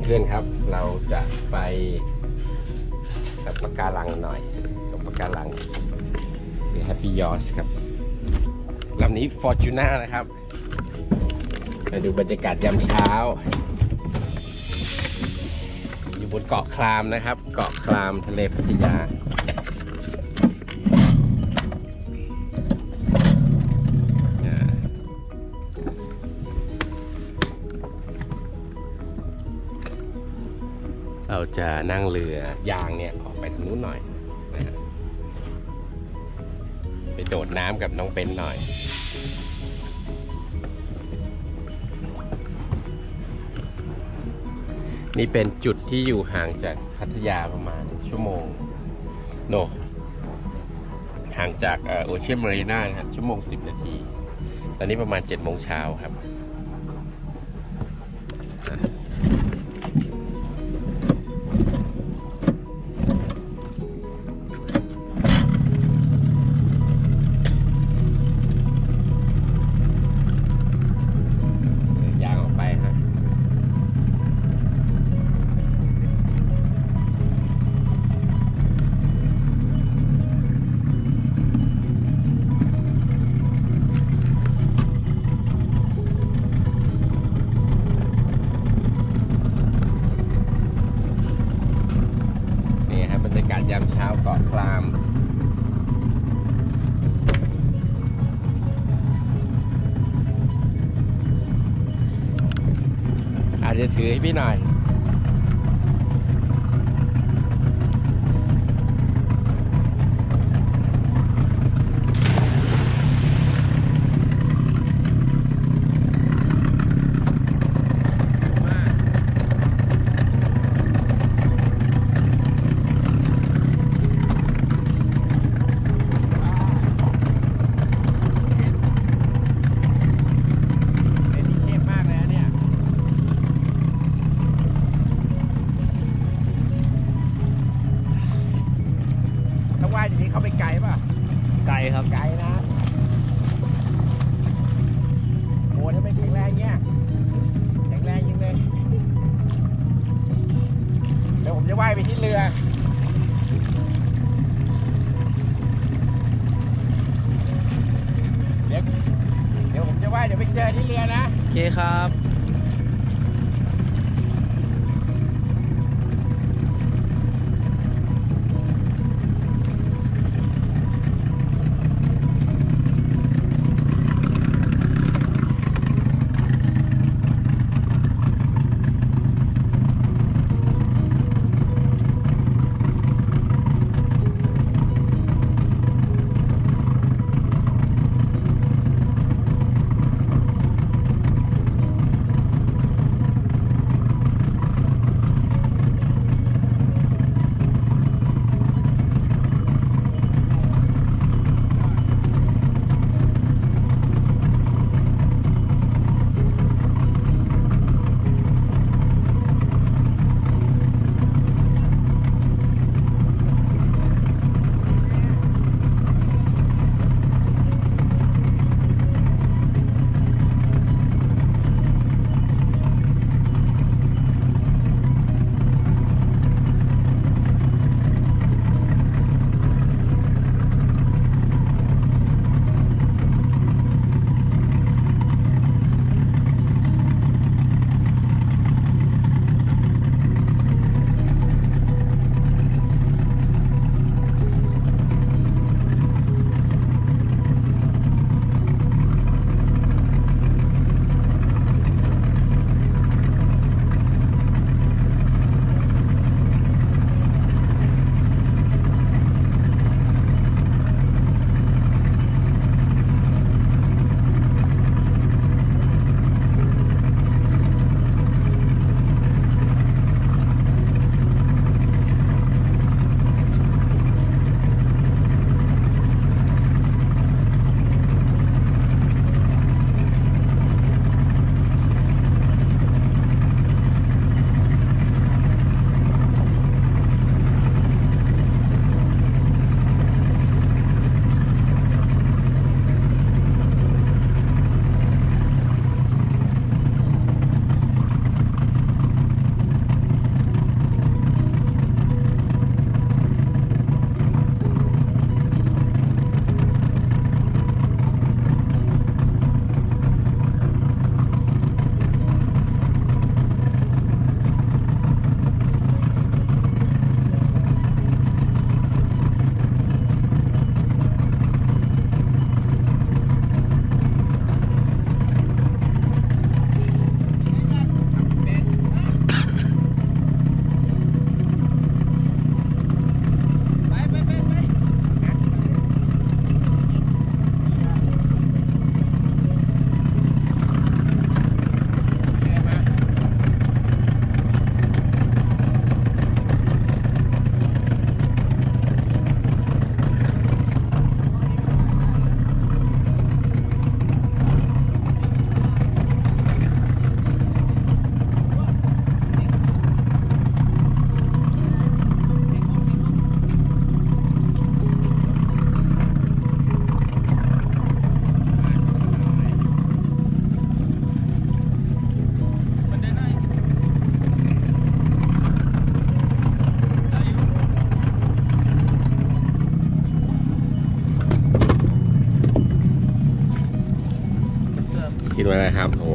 เพื่อนๆครับเราจะไปกับปะการังหน่อยกับปะการังหรือ Happy Yacht ครับลำนี้ Fortuna นะครับไปดูบรรยากาศยามเช้าอยู่บนเกาะครามนะครับเกาะครามทะเลพัทยาเราจะนั่งเรือยางเนี่ยออกไปทางนู้นหน่อยนะฮะไปโดดน้ำกับน้องเบนหน่อยนี่เป็นจุดที่อยู่ห่างจากพัทยาประมาณชั่วโมงห่างจากโอเชียนมารีนาครับชั่วโมง10 นาทีตอนนี้ประมาณ7 โมงเช้าครับยามเช้าเกาะครามอาจจะถือให้พี่หน่อยว่ายอย่างนี้เขาไปไกลป่ะไกลครับไกลนะโอ้ถ้าไม่แข็งแรงเงี้ยแข็งแรงจริงเลยเดี๋ยวผมจะว่ายไปที่เรือเดี๋ยวผมจะว่ายเดี๋ยวไปเจอที่เรือนะโอเคครับ มาแล้วครับโอ้